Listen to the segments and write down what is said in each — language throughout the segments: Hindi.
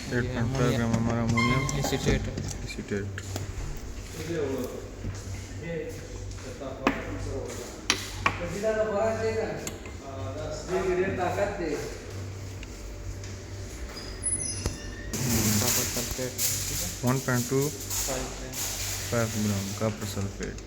ये है 8.5 ग्राम हमारा ammonium acetate. Acetate. Copper sulphate, ठीक है, 1.25 ग्राम कॉपर सल्फेट।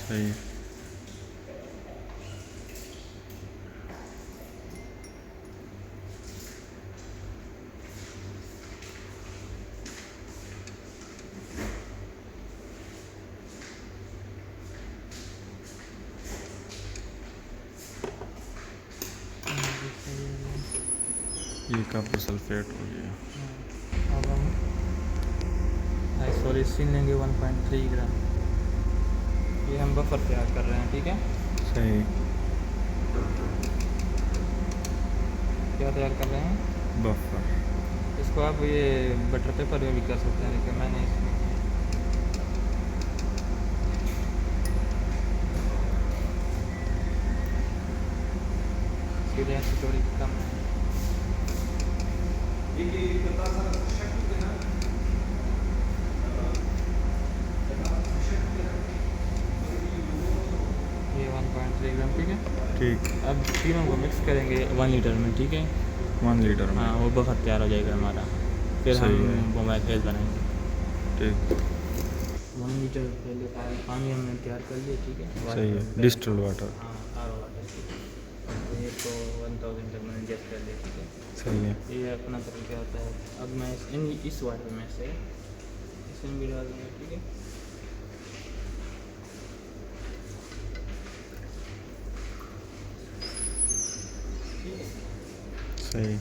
सही है। ये कॉपर सल्फेट हो गया। अब हम आइसोलेसिन लेंगे 1.3 ग्राम। ये हम बफर तैयार कर रहे हैं, ठीक है। सही। क्या तैयार कर रहे हैं? बफर। इसको आप ये बटर पेपर में भी कर सकते हैं, लेकिन मैंने इसमें सीधे थोड़ी कम है। ये 1.3 ग्राम, ठीक है। ठीक। अब तीनों को मिक्स करेंगे 1 लीटर में, ठीक है। 1 लीटर में। हाँ, वो बफर तैयार हो जाएगा हमारा, फिर हम सही है। मोबाइल फेस बनाएंगे। ठीक। 1 लीटर पहले पानी हमने तैयार कर लिया, ठीक है। सही है। Distilled water. हाँ, आर वाटर, ठीक है। तो ये तो 1000 तक मैंने इंजेक्ट कर लिया, ठीक है। सही है। ये अपना तरीका होता है। अब मैं इस वाटर में से इसमें भी डाल दूँगा, ठीक है। सही।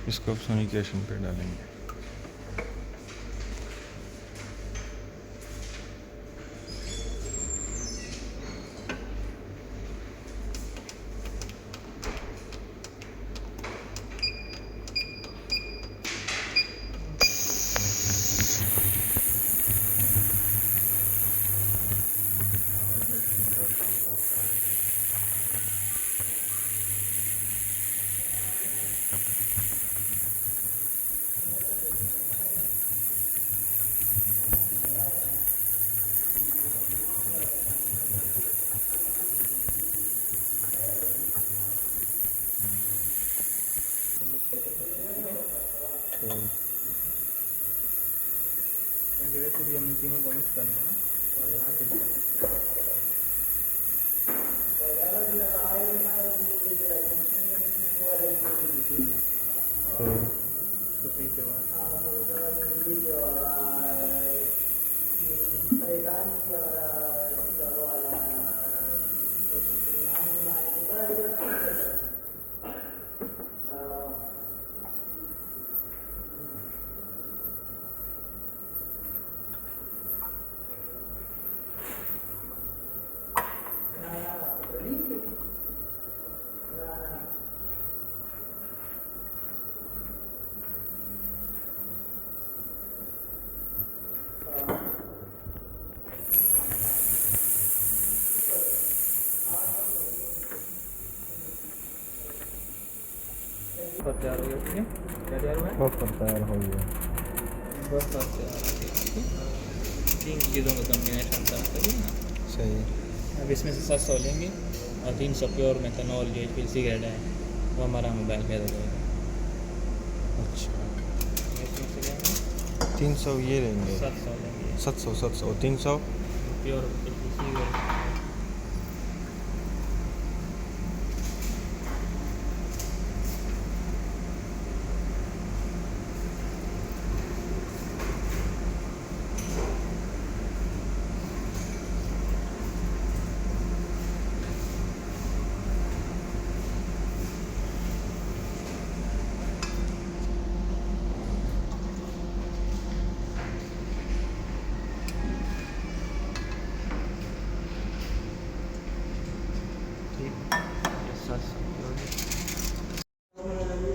इसको सोनिकेशन पे डालेंगे। क्योंकि वैसे भी हम तीनों को मिक्स करना है, और यहाँ पे सही पे तैयार हो गया, ठीक है। क्या तैयार हुआ है? बफर तैयार हो गया। बफर तैयार हो गया, ठीक है। तीन चीज़ों का कॉम्बिनेशन था, सही है ना। सही। अब इसमें से 700 लेंगे और 300 प्योर मेथनॉल जो फिर सिगरेट है, वो हमारा मोबाइल फेल हो जाएगा। अच्छा। इसमें से लेंगे 300 ये लेंगे। 700 लेंगे 700 300 प्योर सिगरेट।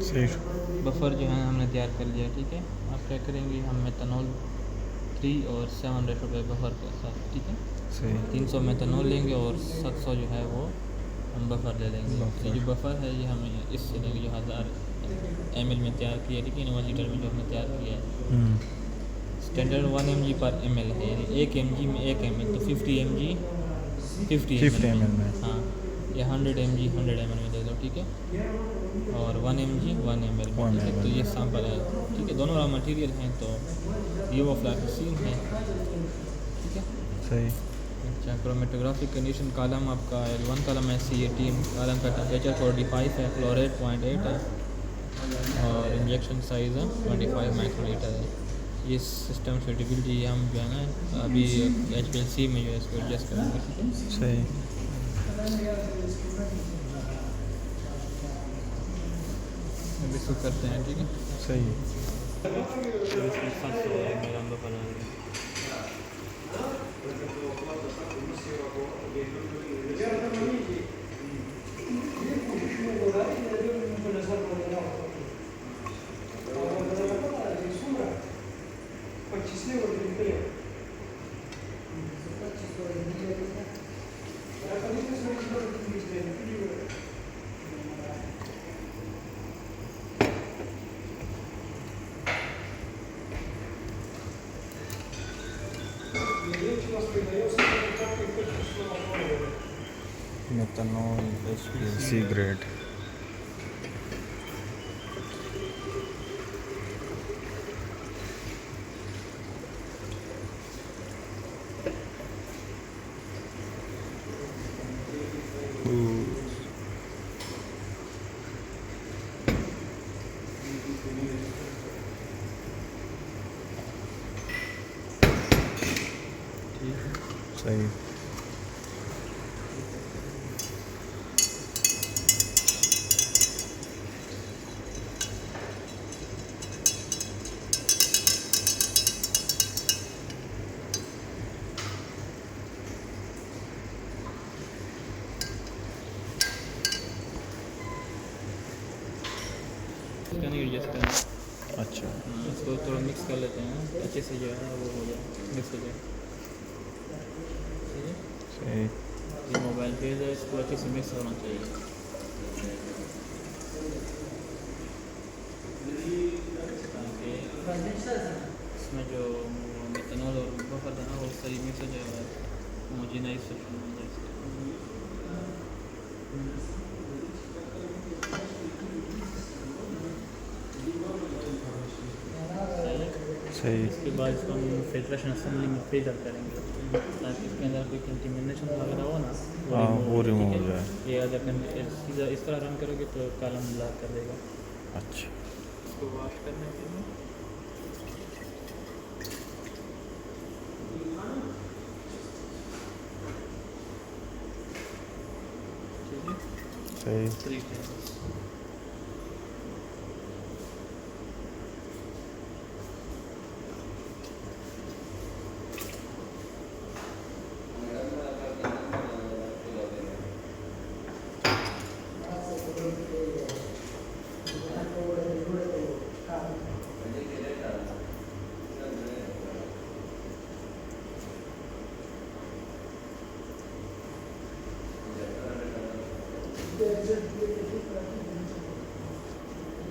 सही। बफर जो है हमने तैयार कर लिया, ठीक है। आप क्या करेंगे, हम मेथनॉल 3 और 7 रेशो पे बफर के साथ, ठीक है। सही। 300 मेथनॉल लेंगे और 700 जो है वो हम बफर ले लेंगे। ये जो बफर है ये हमें इससे लेंगे जो 1000 ml में तैयार किया, ठीक है, 1 लीटर में जो हमने तैयार किया है। स्टैंडर्ड 1 mg पर ml है, यानी 1 mg में 1 ml, तो 50 mg 50 ml में, हाँ, या 100 mg 100 ml में दे दो, ठीक है। और 1 mg 1 ml में, ठीक है। तो ये सैम्पल है, ठीक है, दोनों रॉ मटेरियल हैं, तो ये वो फ्लाक्सीन है, ठीक है। सही। अच्छा, क्रोमेटोग्राफिक कंडीशन कॉलम आपका L1 कॉलम है, CAT कॉलम का टेम्परेचर 45 है, फ्लो रेट 0.8 है और इंजेक्शन साइज़ 25 माइक्रोलीटर है। ये सिस्टम सुटेबिलिटी हम जो है ना अभी HPLC में जो है इसको एडजस्ट करेंगे, ठीक है। सही। अभी इसको करते हैं, ठीक है। सही। Methanol HPLC grade. सही। इसका नहीं एडजस्ट करना। अच्छा। इसको थोड़ा मिक्स कर लेते हैं, अच्छे से जो है वो हो जाए, मिक्स हो जाए, ठीक है। सही। ये मोबाइल फेज है, इसको अच्छे से मिक्स होना चाहिए, ताकि इसमें जो मेथनॉल और बफर है ना वो सही मिक्स हो जाएगा, होमोजेनाइज हो जाए। सही। इसके बाद इसको हम फिल्ट्रेशन असेंबली में फिल्टर करेंगे, ताकि इसके अंदर कोई कंटेमिनेशन वगैरह हो ना हाँ, वो रिमूव हो ठीक है। जाए। ये अगर इस तरह रन करोगे तो कॉलम ब्लॉक कर देगा। अच्छा। इसको वॉश करने के लिए सही। तरीके हैं।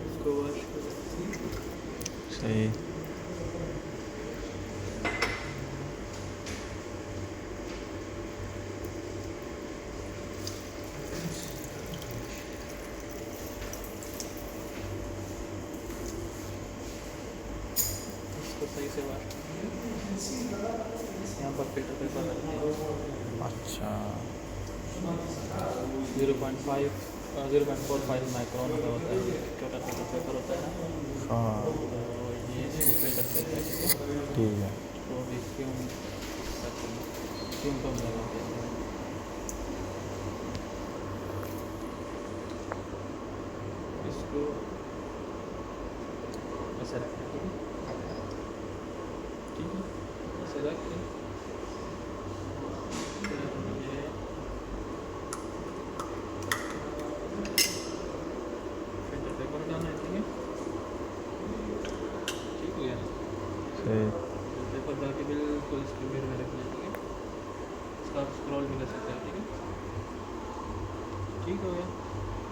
इसको वॉश सही। इसको सही से वॉश यहाँ पर फिल्टर पेपर रखते हैं। अच्छा। 0.45 माइक्रोन का होता है, छोटा छोटा पेपर होता है ना, हाँ, तो ये इसको फिल्टर करता है, ठीक है। तो अभी फ्यूम को हम लगाते हैं। इसको ऐसा रखना है, ठीक है, ऐसे रख के फिर मुझे फिल्टर पेपर डालना है, ठीक है।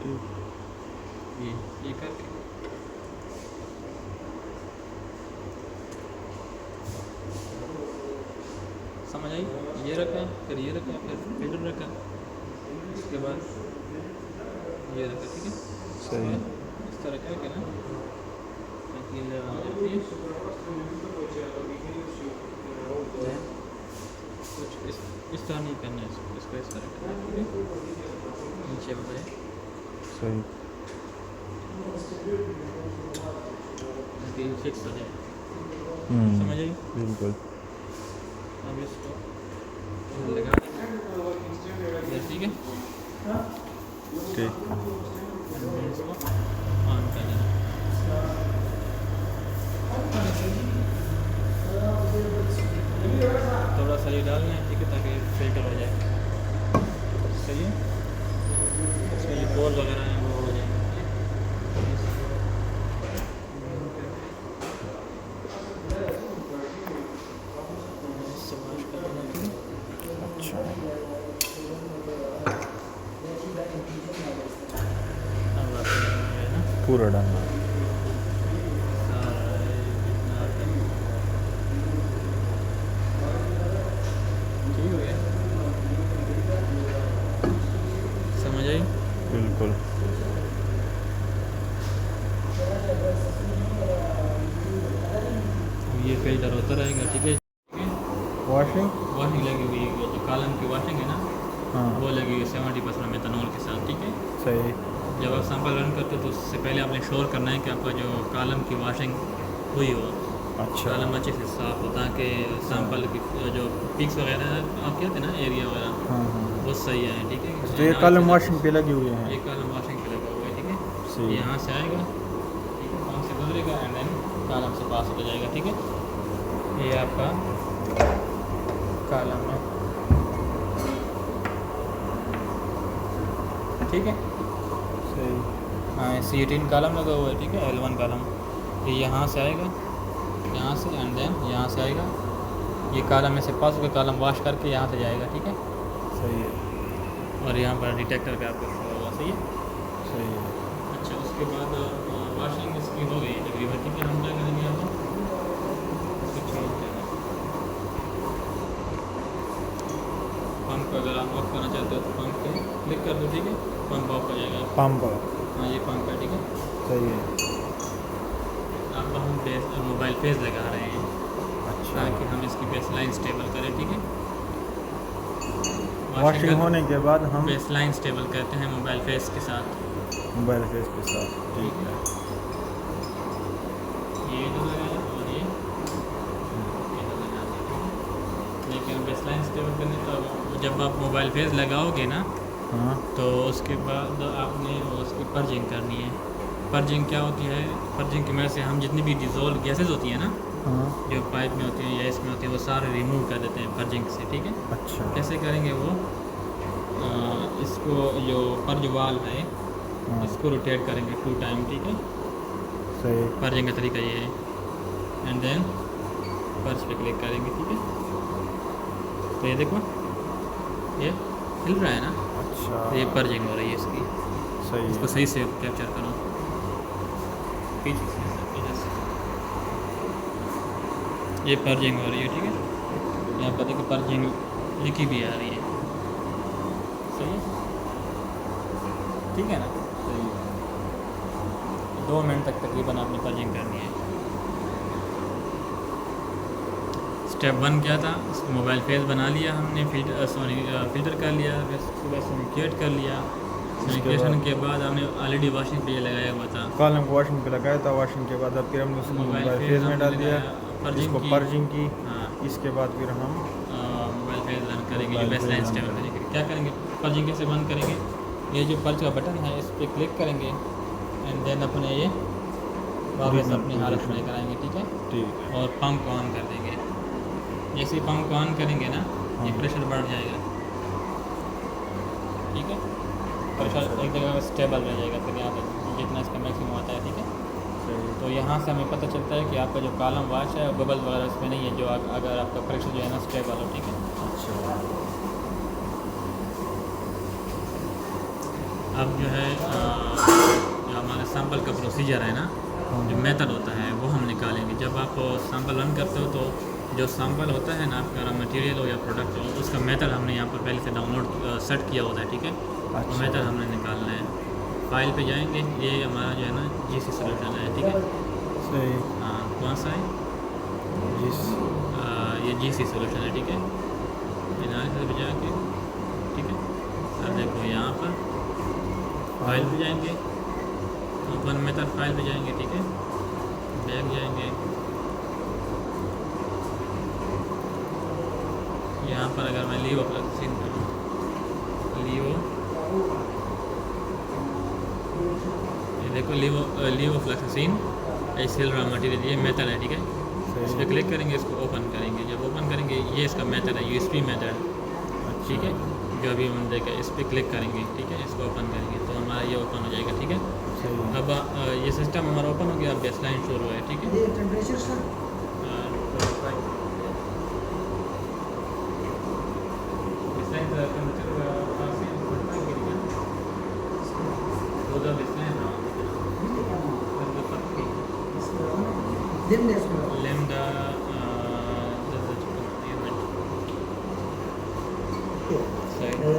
ये करके समझ आई। ये रखा, फिर ये रखा, फिर फिल्टर रखा, इसके बाद ये रखा, ठीक है। सही है। इस तरह करके ना ताकि ये आ जाती है। कुछ इस तरह नहीं करना है, इसको इस तरह करना है, ठीक है। नीचे बताए सही। ताकि फिक्स हो जाए। समझ आई। बिल्कुल। अब इसको लगा देंगे, ठीक है। ठीक। इसको ऑन कर देना। थोड़ा सा ये डालना है, ठीक है, ताकि फिल्टर हो जाए। सही है। इसमें जो पोल वगैरह हैं वो हो जाएंगे। इससे वॉश कर देना, ठीक है। अच्छा। अब आप है ना पूरा डालना। ठीक हो गया। समझ आई। बिल्कुल। ये फिल्टर होता रहेगा, ठीक है। वॉशिंग। वॉशिंग लगी हुई है, जो कॉलम की वॉशिंग है ना हाँ। वो लगी हुई है 70% मेथनॉल के साथ, ठीक है। सही। जब आप सैंपल रन करते हो तो उससे पहले आपने श्योर करना है कि आपका जो कॉलम की वॉशिंग हुई हो, अच्छा। कॉलम अच्छे से साफ हो, ताकि सैंपल की जो पिक्स वगैरह आप कहते हैं ना एरिया वगैरह हाँ हाँ। वो सही है, ठीक है। तो ये कॉलम वॉशिंग पे लगे हुए हैं। ये कॉलम वॉशिंग पे लगा हुआ है, ठीक है। सही। यहाँ से आएगा, ठीक है, वहाँ से गुजरेगा एंड देन कॉलम से पास हो जाएगा, ठीक है। ये आपका कॉलम है, ठीक है। सही। हाँ, C18 कॉलम लगा हुआ है, ठीक है। L1 कॉलम ये यहाँ से आएगा, यहाँ से एंड देन यहाँ से आएगा। ये कॉलम में से पास होकर कॉलम वॉश करके यहाँ से जाएगा, ठीक है। सही है। और यहाँ पर डिटेक्टर का आपको शो होगा, सही है। सही है। अच्छा, उसके बाद वॉशिंग इसकी हो गई तकरीबन, ठीक है। हम क्या करेंगे यहाँ पर इसको छोड़ देना। पंप को अगर आप ऑफ करना चाहते हो तो पंप पे क्लिक कर दो, ठीक है। पंप ऑफ हो जाएगा। पंप। हाँ, ये पंप है, ठीक है। सही है। अब हम मोबाइल फेस लगा रहे हैं अच्छा। ताकि हम इसकी बेस लाइन स्टेबल करें, ठीक है। वॉशिंग होने के बाद हम बेस लाइन स्टेबल करते हैं मोबाइल फेस के साथ, मोबाइल फेस के साथ। ठीक है। ये इधर लगाया और ये इधर लगा दिया। लेकिन बेस लाइन स्टेबल करने तो जब आप मोबाइल फेस लगाओगे ना हाँ। तो उसके बाद आपने उसकी पर्जिंग करनी है। पर्जिंग क्या होती है? पर्जिंग की वजह से हम जितनी भी डिज़ोल्व गैसेज होती है ना हाँ। जो पाइप में होती है या इसमें होती है वो सारे रिमूव कर देते हैं पर्जिंग से, ठीक है। अच्छा। कैसे करेंगे वो? इसको जो पर्ज वाल है हाँ। इसको रोटेट करेंगे 2 टाइम, ठीक है। सही। पर्जिंग का तरीका ये है एंड देन पर्ज पे क्लिक करेंगे, ठीक है। तो ये देखो ये हिल रहा है ना, अच्छा। तो ये पर्जिंग हो रही है इसकी। सही इसको है। सही से कैप्चर करो पीछे से। ये पर्जिंग हो रही है, ठीक है। यहाँ पर देखो पर्जिंग लिखी भी आ रही है, सही है, ठीक है ना। सही है। 2 मिनट तक तकरीबन आपने पर्जिंग करनी है। स्टेप 1 क्या था? मोबाइल फेस बना लिया हमने, फिल्टर कर लिया, फिर उसके बाद सैनिकेट कर लिया। सैनिकेशन के बाद हमने ऑलरेडी वॉशिंग पे लगाया हुआ था, कॉलम को वॉशिंग पे लगाया था। वॉशिंग के बाद अब फिर हमने उसको मोबाइल फेस में डाल दिया, इसको पर्जिंग की। हाँ, इसके बाद फिर हम मोबाइल फेस रन करेंगे, जो mobile base phase line run stable करेंगे। करेंगे। क्या करेंगे? पर्जिंग कैसे बंद करेंगे? ये जो पर्ज का बटन है इस पर क्लिक करेंगे एंड देन अपने ये वापस अपनी हालत में लेकर आएंगे, ठीक है। ठीक है। और पंप को ऑन कर देंगे। जैसे ही पंप को ऑन करेंगे ना ये हाँ। प्रेशर बढ़ जाएगा, ठीक है। प्रेशर एक जगह स्टेबल रह जाएगा फिर यहाँ तक जितना इसका मैक्सिमम आता है, ठीक है। सही। तो यहाँ से हमें पता चलता है कि आपका जो कॉलम वॉश है बबल वगैरह इसमें नहीं है, जो अगर आपका प्रेशर जो है ना स्टेबल हो, ठीक है। अच्छा। अब जो है जो हमारा सैम्पल का प्रोसीजर है ना, जो मेथड होता है वो हम निकालेंगे। जब आप सैम्पल रन करते हो तो जो सैम्पल होता है ना, आपका मटेरियल हो या प्रोडक्ट हो, उसका मेथड हमने यहाँ पर पहले से डाउनलोड सेट किया होता है, ठीक है। तो मेथड हमने निकालना है, फाइल पे जाएंगे, ये हमारा जो है ना जीसी सोल्यूशन है, ठीक है। सही। हाँ, कौन सा है? ये जीसी सोल्यूशन है, ठीक है। एनालिसिस पे जाके, ठीक है। अब देखो यहाँ पर फाइल पे जाएंगे, ओपन मेथड फाइल पे जाएंगे, ठीक है। बैक जाएंगे, यहाँ पर अगर मैं लीव फ्लैक्सीन करूँ, ये देखो लीव फ्लैक्सीन एसियल रॉ मटेरियल, ये मेथड है, ठीक है। इस पर क्लिक करेंगे, इसको ओपन करेंगे। जब ओपन करेंगे, ये इसका मेथड है, यूएसपी मेथड, ठीक है। जो अभी हम देखा, इस पर क्लिक करेंगे, ठीक है। इसको ओपन करेंगे तो हमारा ये ओपन हो जाएगा, ठीक है। अब ये सिस्टम हमारा ओपन हो गया, अब बेसलाइन शुरू है, ठीक है। Lambda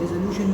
resolution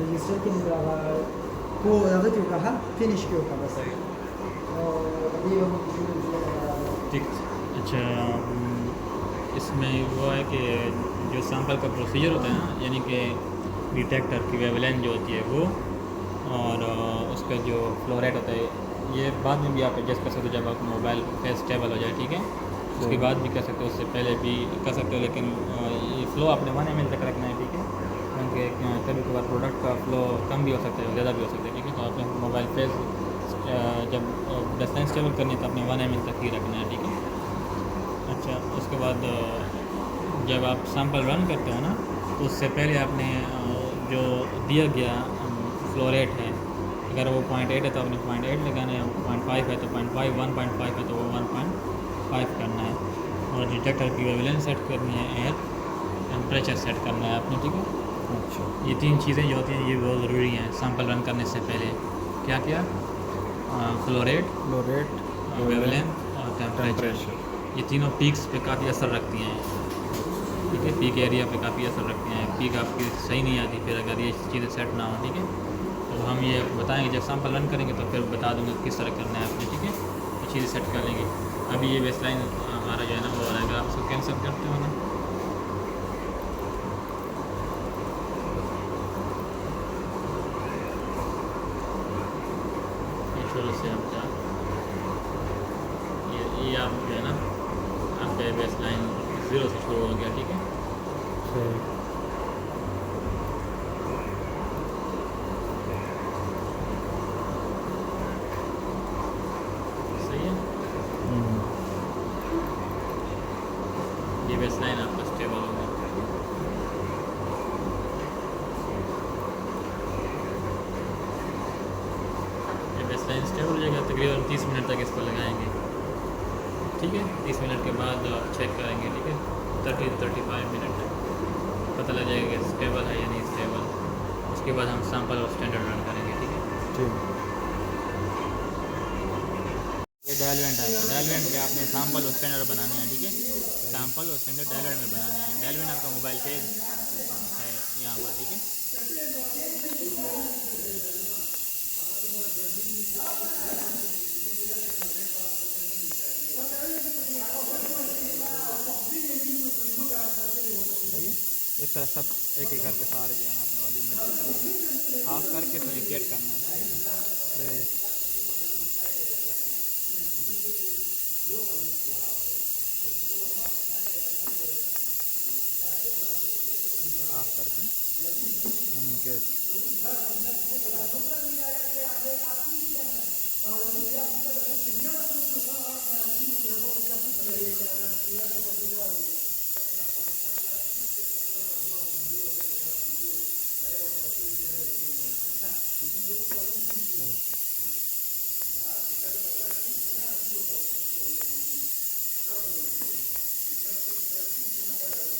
register के लिए को अगर तो कहा finish क्यों कहा बस ये ठीक। अच्छा, इसमें वो है कि जो सैम्पल का प्रोसीजर होता है ना, यानी कि डिटेक्टर की वेवलेंथ जो होती है वो, और उसका जो फ्लो रेट होता है, ये बाद में भी आप एडजस्ट कर सकते हो जब आप मोबाइल पे स्टेबल हो जाए, ठीक है। उसके बाद भी कर सकते हो, उससे पहले भी कर सकते हो, लेकिन ये फ़्लो आपने 1 ml तक रखना है, ठीक है। क्योंकि कभी कभार प्रोडक्ट का फ़्लो कम भी हो सकता है, ज़्यादा भी हो सकता है, ठीक है। तो आपने मोबाइल फेस जब बेसलाइन स्टेबल करनी है तो आपने 1 ml तक ही रखना है, ठीक है। अच्छा, उसके बाद जब आप सैम्पल रन करते हो ना, तो उससे पहले आपने जो दिया गया फ्लो रेट है, अगर वो 0.8 है तो आपने 0.8 लगाना है, 0.5 है तो 0.5, 1.5 है तो वो 1.5 करना है, और डिटेक्टर की वेवलेंथ सेट करनी है, एयर टेम्परेचर सेट करना है आपने, ठीक है। अच्छा, ये 3 चीज़ें जो होती हैं ये बहुत ज़रूरी हैं सैम्पल रन करने से पहले। क्या क्या? फ्लो रेट, वेवलेंथ और टेम्परेचर। ये तीनों पीक्स पे काफ़ी असर रखती हैं, ठीक है। पीक एरिया पे काफ़ी असर रखती हैं। पीक आपकी सही नहीं आती फिर अगर ये चीज़ें सेट ना हो, ठीक है। तो हम ये बताएंगे जब सैम्पल रन करेंगे तो फिर बता दूँगा किस तरह करना है आपने, ठीक है। तो चीज़ें सेट कर लेंगे। अभी ये बेसलाइन हमारा जो है ना वो रहेगा, आप इसको कैंसिल करते हो ना, शुरू से आप क्या ये आप जो है ना आपका बेसलाइन 0 से शुरू हो गया, ठीक है। सही है, ये बेसलाइन आपका स्टेबल हो गया। ये बेसलाइन स्टेबल हो जाएगा, तकरीबन 30 मिनट तक इसको लगाएंगे, ठीक है। 30 मिनट के बाद आप चेक करेंगे, ठीक है। 30-35 मिनट तक पता लग जाएगा कि स्टेबल है या नहीं स्टेबल। उसके बाद हम सैम्पल और स्टैंडर्ड रन करेंगे, ठीक है। ये डायलवेंट है, तो डायलवेंट में आपने सैम्पल और स्टैंडर्ड बनाने हैं, ठीक है। सैम्पल और स्टैंडर्ड डायलवेंट में बनाने हैं। डायलवेंट आपका मोबाइल पेज है यहाँ पर, ठीक है। सही है, इस तरह सब एक एक करके सारे जो है ना अपने वॉल्यूम में हाफ करके तो इंडिकेट करना है। हाफ करके इंडिकेट।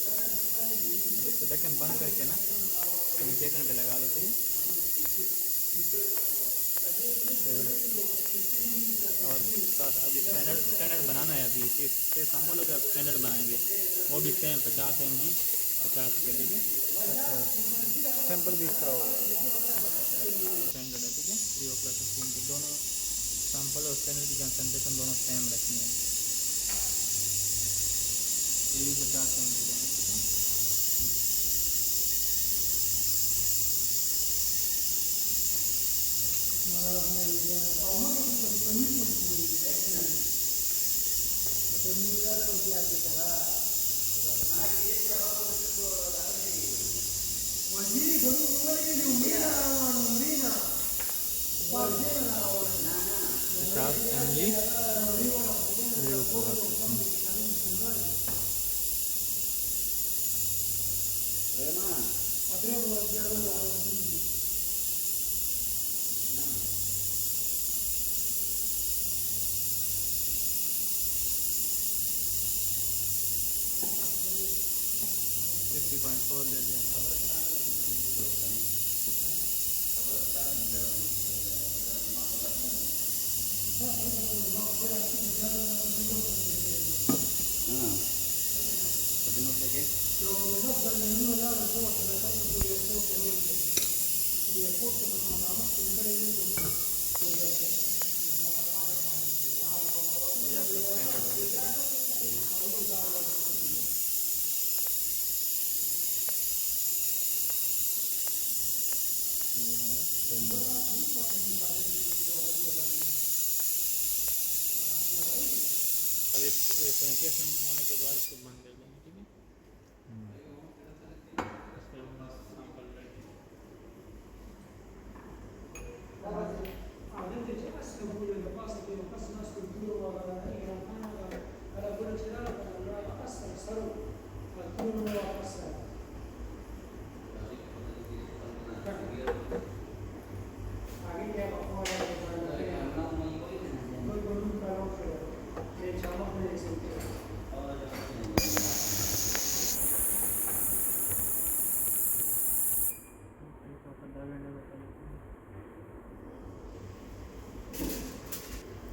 अब इसको ढक्कन बंद करके ना कम्युनिकेशन पे लगा लो ठीक है। और साथ अभी स्टैंडर्ड बनाना है, अभी इससे सैम्पलों का स्टैंडर्ड बनाएंगे, वो भी सेम 50 mg 50 के लिए। अच्छा, सैंपल भी इस तरह होगा। स्टैंडर्ड है ठीक है। 3 के दोनों सैम्पल और स्टैंडर्ड की कंसनट्रेशन दोनों सेम रखनी है। ये भी 50 mg देंगे ठीक है। .4 ले लिया अब इस कम्युनिकेशन होने के बाद इसको बंद कर देंगे ठीक है। इसके बाद सैंपल लेंगे।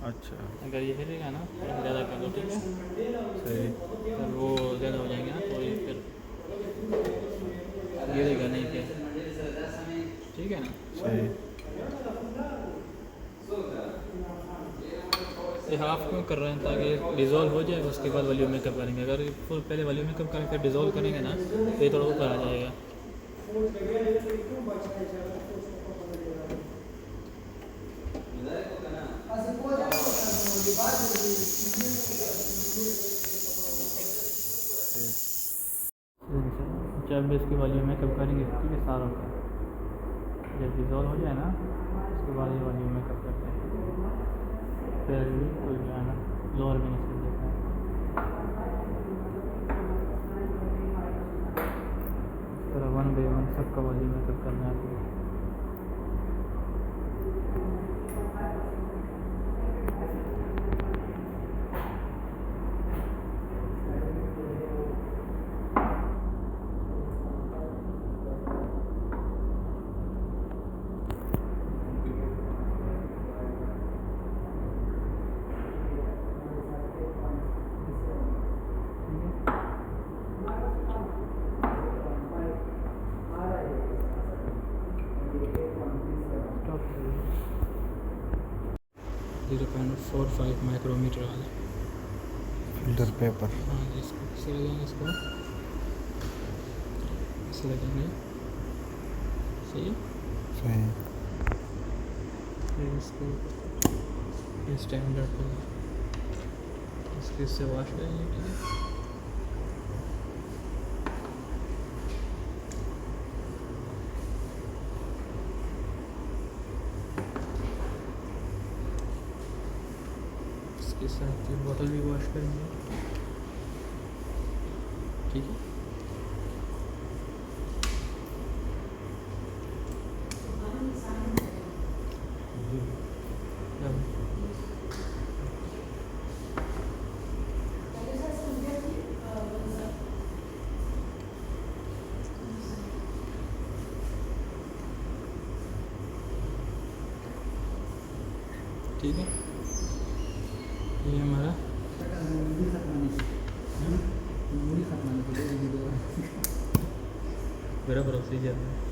अच्छा, अगर ये हिलेगा ना थोड़ा ज़्यादा कर लो ठीक है, सही। फिर वो ज़्यादा हो जाएंगे ना तो ये फिर गिरेगा नहीं फिर, ठीक है ना। सही। ये हाफ क्यों कर रहे हैं, ताकि डिज़ोल्व हो जाएगा, उसके बाद वॉल्यूम मेकअप करेंगे। अगर फुल पहले वॉल्यूम मेकअप करेंगे फिर डिज़ोल्व करेंगे ना तो ये थोड़ा ऊपर आ जाएगा। जब इसकी वॉल्यूम मेकअप करेंगे ठीक है सारों का, जब डिज़ोल्व हो जाए ना उसके बाद ये वॉल्यूम मेकअप करते हैं, फिर कोई जो है ना लोअर भी नहीं सुन देता है। इस तरह 1 by 1 सबका वॉल्यूम मेकअप करना है। .45 माइक्रोमीटर वाला फिल्टर पेपर। हाँ जी, इसको इसे लगाएंगे, इसको इसे लगाएंगे, सही है। सही। फिर इसको स्टैंडर्ड इसके इससे वॉश करेंगे ठीक है। इसके साथ ये बोतल भी वॉश करेंगे ठीक है। ठीक है, ये हमारा मेरा प्रोसीजर है।